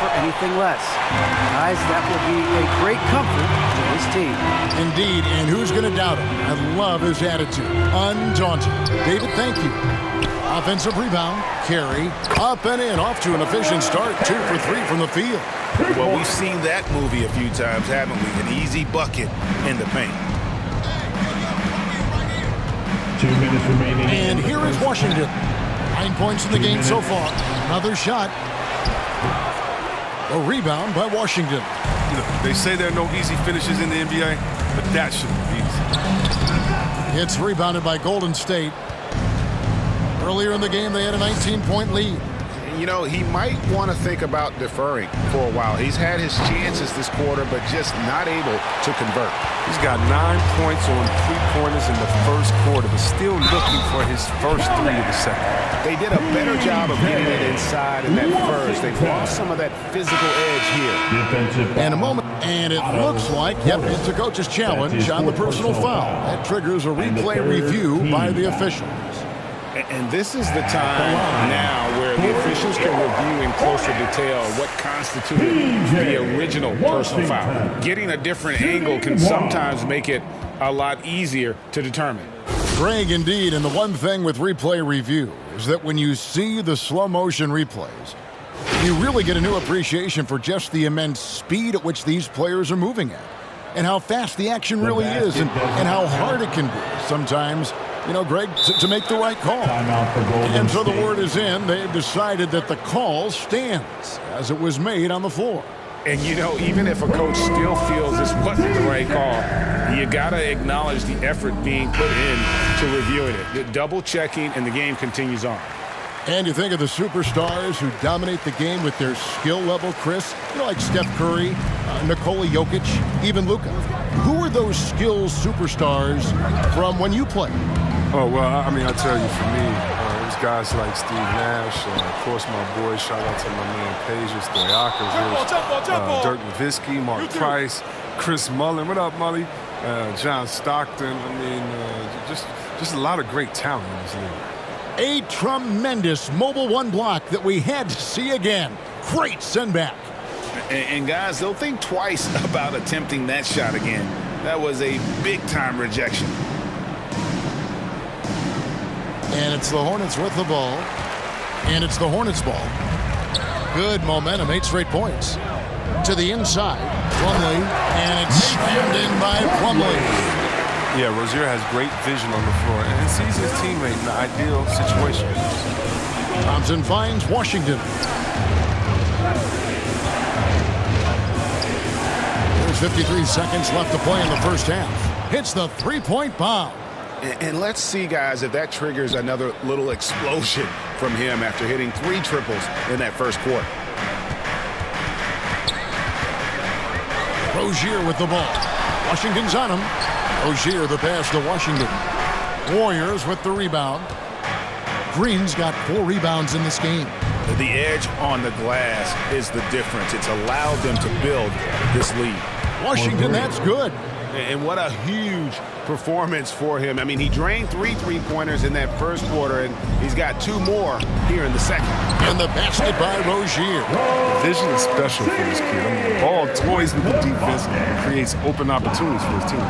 for anything less. Guys, that will be a great comfort to this team. Indeed, and who's going to doubt him? I love his attitude. Undaunted. David, thank you. Offensive rebound, carry, up and in, off to an efficient start, 2 for 3 from the field. Well, we've seen that movie a few times, haven't we? An easy bucket in the paint. 2 minutes remaining. And here is Washington. 9 points in the game so far. Another shot. A rebound by Washington. They say there are no easy finishes in the NBA, but that should be easy. It's rebounded by Golden State. Earlier in the game, they had a 19-point lead. You know, he might want to think about deferring for a while. He's had his chances this quarter, but just not able to convert. He's got 9 points on 3-pointers in the first quarter, but still looking for his first 3 of the second. They did a better job of getting it inside in that first. They've lost some of that physical edge here. And a moment, and it looks like, yep, it's a coach's challenge on the personal foul. That triggers a replay review by the officials. And this is the time now where the officials can review in closer detail what constituted the original personal foul. Getting a different angle can sometimes make it a lot easier to determine. Greg, indeed, and the one thing with replay review is that when you see the slow motion replays, you really get a new appreciation for just the immense speed at which these players are moving at, and how fast the action really is, and how hard it can be sometimes, you know, Greg, to make the right call. And so the word is in. They've decided that the call stands as it was made on the floor. And, you know, even if a coach still feels this wasn't the right call, you got to acknowledge the effort being put in to reviewing it. The double checking, and the game continues on. And you think of the superstars who dominate the game with their skill level, Chris, you know, like Steph Curry, Nikola Jokic, even Luka. Who are those skills superstars from when you played? Oh, well, I mean, I tell you, for me, it was guys like Steve Nash, of course, my boy, shout out to my man Pages, Stoyakis, Dirk Nowitzki, Mark Price, Chris Mullin. What up, Mully? John Stockton. I mean, just a lot of great talent in this league. A tremendous Mobile One block that we had to see again. Great send back. And guys, they'll think twice about attempting that shot again. That was a big-time rejection. And it's the Hornets with the ball. And it's the Hornets ball. Good momentum, 8 straight points. To the inside, Plumlee, and it's slammed in by Plumlee. Yeah, Rozier has great vision on the floor and sees his teammate in the ideal situation. Thompson finds Washington. There's 53 seconds left to play in the first half. Hits the three-point bomb. And let's see, guys, if that triggers another little explosion from him after hitting 3 triples in that first quarter. Rozier with the ball. Washington's on him. Rozier the pass to Washington. Warriors with the rebound. Green's got 4 rebounds in this game. The edge on the glass is the difference. It's allowed them to build this lead. Washington, that's good. And what a huge performance for him. I mean, he drained 3 3-pointers in that first quarter, and he's got 2 more here in the second. And the basket by Rozier. Vision is special for this kid. I mean, the ball toys with the defense and creates open opportunities for his team.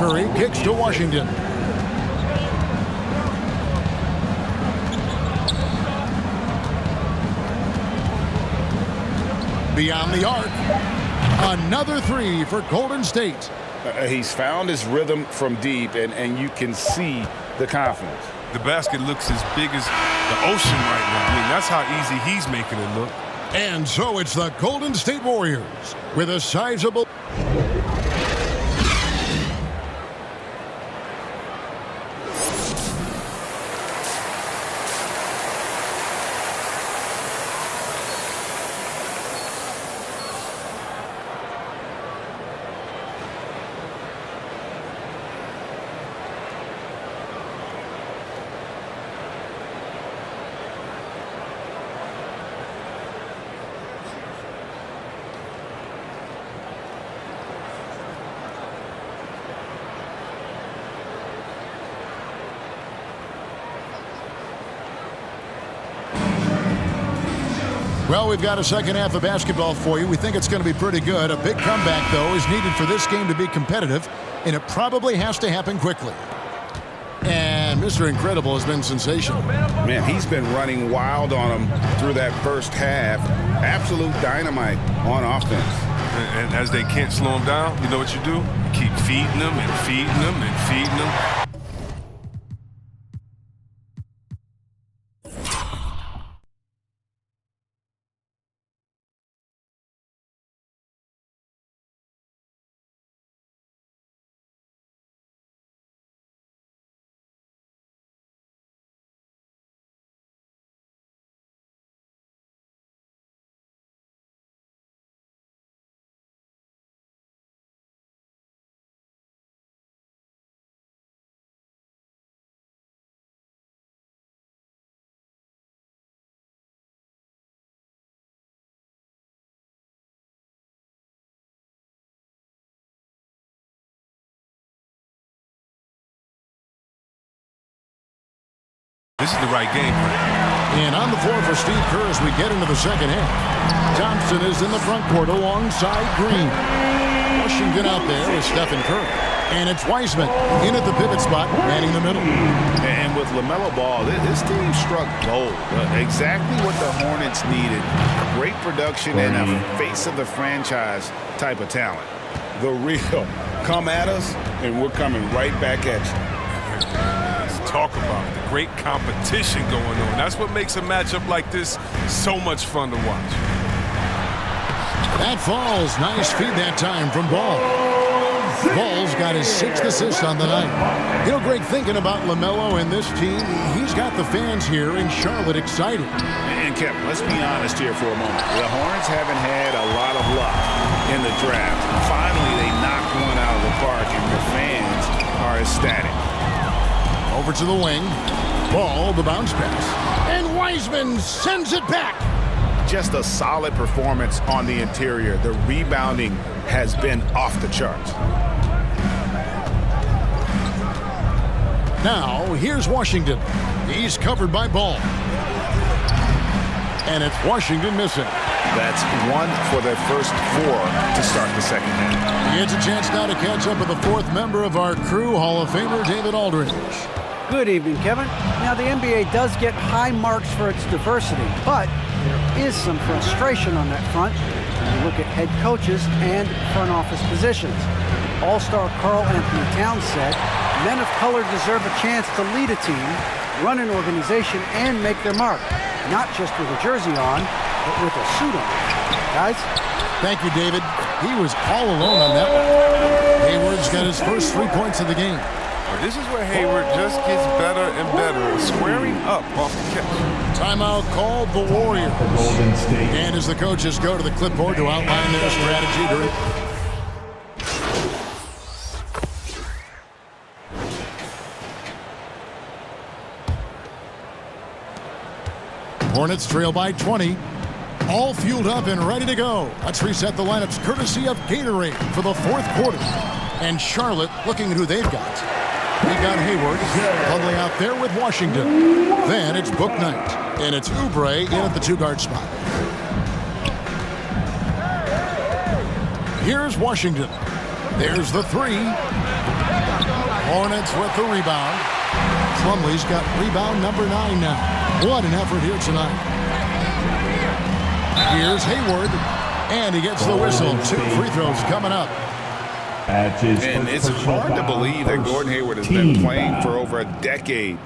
Curry kicks to Washington. Beyond the arc. Another 3 for Golden State. He's found his rhythm from deep, and you can see the confidence. The basket looks as big as the ocean right now. I mean, that's how easy he's making it look. And so it's the Golden State Warriors with a sizable... Well, we've got a second half of basketball for you. We think it's going to be pretty good. A big comeback, though, is needed for this game to be competitive, and it probably has to happen quickly. And Mr. Incredible has been sensational. Man, he's been running wild on him through that first half. Absolute dynamite on offense. And as they can't slow him down, you know what you do? You keep feeding them and feeding them and feeding them. This is the right game plan. And on the floor for Steve Kerr as we get into the second half. Thompson is in the front court alongside Green. Washington out there with Stephen Curry. And it's Wiseman in at the pivot spot, manning the middle. And with LaMelo Ball, this team struck gold. Exactly what the Hornets needed. Great production and a face of the franchise type of talent. The real. Come at us, and we're coming right back at you. Let's talk about it. The great competition going on. That's what makes a matchup like this so much fun to watch. That falls. Nice feed that time from Ball. Ball's got his 6th assist on the night. You know, Greg, thinking about LaMelo and this team, he's got the fans here in Charlotte excited. And Kevin, let's be honest here for a moment. The Hornets haven't had a lot of luck in the draft. Finally, they knocked one out of the park, and the fans are ecstatic. Over to the wing. Ball, the bounce pass. And Wiseman sends it back. Just a solid performance on the interior. The rebounding has been off the charts. Now, here's Washington. He's covered by Ball. And it's Washington missing. That's one for their first 4 to start the second half. He gets a chance now to catch up with the 4th member of our crew, Hall of Famer David Aldridge. Good evening, Kevin. Now, the NBA does get high marks for its diversity, but there is some frustration on that front when you look at head coaches and front office positions. All-star Karl Anthony Towns said, men of color deserve a chance to lead a team, run an organization, and make their mark, not just with a jersey on, but with a suit on. Guys? Thank you, David. He was all alone on that one. Hayward's got his first 3 points of the game. But this is where Hayward just gets better and better, squaring up off the catch. Timeout called the Warriors. Golden State. And as the coaches go to the clipboard to outline their strategy during... Hornets trail by 20. All fueled up and ready to go. Let's reset the lineups courtesy of Gatorade for the 4th quarter. And Charlotte looking at who they've got. We've got Hayward huddling out there with Washington. Then it's Book Knight. And it's Oubre in at the 2-guard spot. Here's Washington. There's the 3. Hornets with the rebound. Plumlee's got rebound number 9 now. What an effort here tonight. Here's Hayward. And he gets the whistle. 2 free throws coming up. And it's hard to believe that Gordon Hayward has been playing for over a decade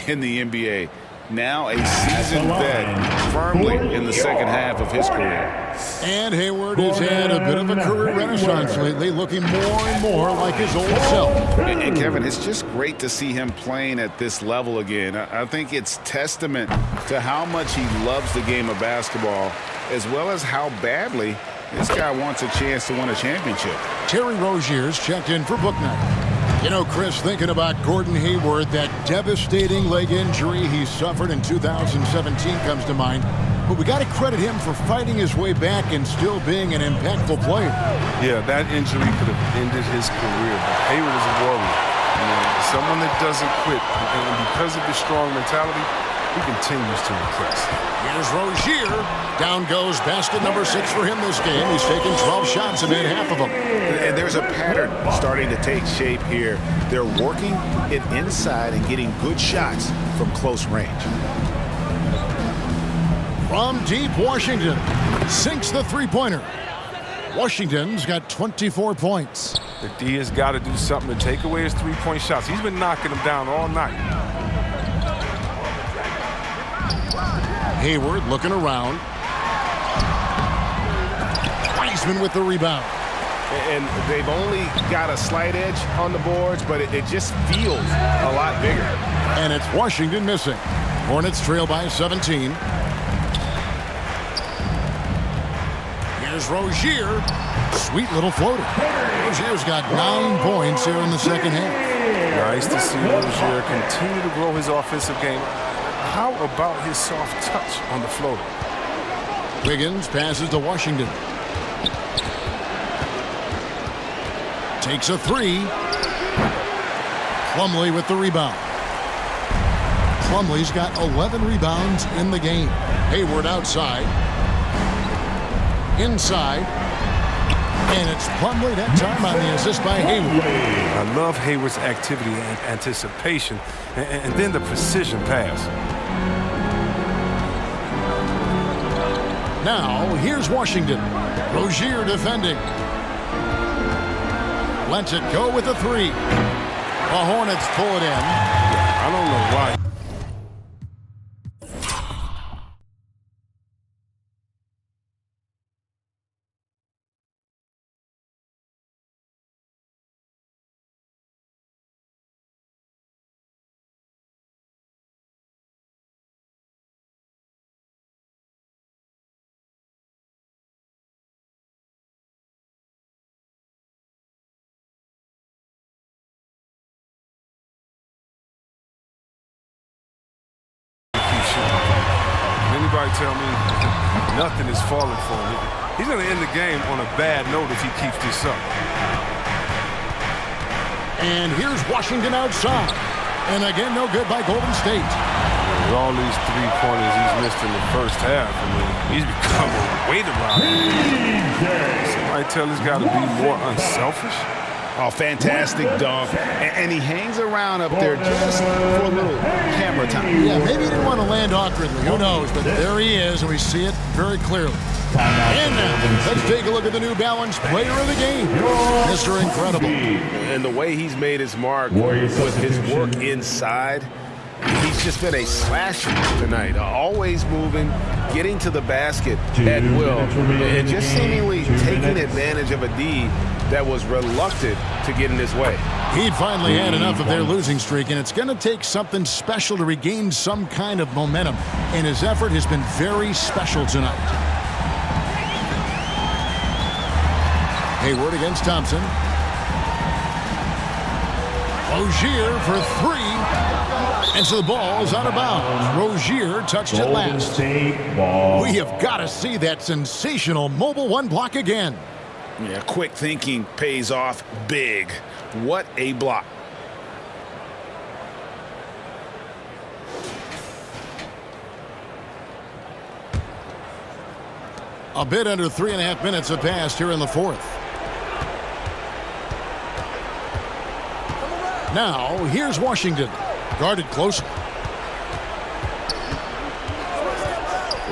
in the NBA. Now a seasoned vet firmly in the second half of his career. And Hayward has had a bit of a career renaissance lately, looking more and more like his old self. And Kevin, it's just great to see him playing at this level again. I think it's testament to how much he loves the game of basketball, as well as how badly this guy wants a chance to win a championship. Terry Rozier's checked in for Book Night. You know, Chris, thinking about Gordon Hayward, that devastating leg injury he suffered in 2017 comes to mind. But we got to credit him for fighting his way back and still being an impactful player. Yeah, that injury could have ended his career, but Hayward is a warrior. You know, someone that doesn't quit, and because of his strong mentality, he continues to impress. Here's Rozier. Down goes basket number 6 for him this game. He's taken 12 shots and made half of them. And there's a pattern starting to take shape here. They're working it inside and getting good shots from close range. From deep, Washington sinks the three-pointer. Washington's got 24 points. The D has got to do something to take away his three-point shots. He's been knocking them down all night. Hayward looking around. Wiseman with the rebound. And they've only got a slight edge on the boards, but it just feels a lot bigger. And it's Washington missing. Hornets trail by 17. Here's Rozier. Sweet little floater. Rozier's got 9 points here in the second half. Nice to see Rozier continue to grow his offensive game. How about his soft touch on the floater? Wiggins passes to Washington. Takes a 3. Plumlee with the rebound. Plumlee's got 11 rebounds in the game. Hayward outside. Inside. And it's Plumlee that time on the assist by Hayward. I love Hayward's activity and anticipation, and then the precision pass. Now, here's Washington. Rozier defending. Lets it go with a 3. The Hornets pull it in. I don't know why. Anybody tell me nothing is falling for him. He's going to end the game on a bad note if he keeps this up. And here's Washington outside. And again, no good by Golden State. With all these three-pointers he's missed in the first half, I mean, he's become a weight around him. Somebody tell this guy to be more unselfish. Oh, fantastic dunk. And he hangs around up there just for a little camera time. Yeah, maybe he didn't want to land awkwardly. Who knows? But there he is, and we see it very clearly. And now, let's take a look at the New Balance Player of the Game, Mr. Incredible. And the way he's made his mark with his work inside, he's just been a slasher tonight. Always moving, getting to the basket at will, and just seemingly taking advantage of a D that was reluctant to get in his way. He'd finally had enough of their losing streak, and it's going to take something special to regain some kind of momentum. And his effort has been very special tonight. Hayward against Thompson. Rozier for 3. And so the ball is out of bounds. Rozier touched it last. We have got to see that sensational mobile one block again. Yeah, quick thinking pays off big. What a block. A bit under 3.5 minutes have passed here in the fourth. Now, here's Washington. Guarded closely.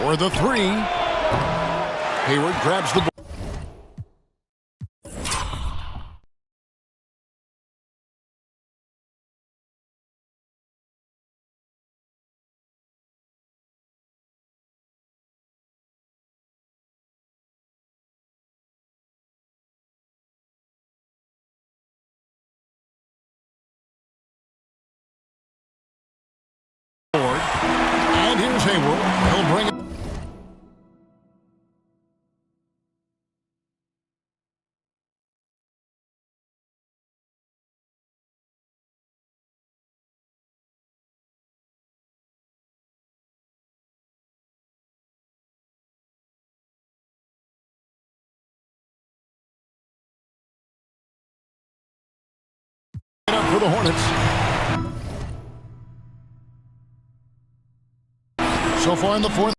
For the 3. Hayward grabs the ball. And here's Hayward. He'll bring it. Up for the Hornets. So far in the fourth.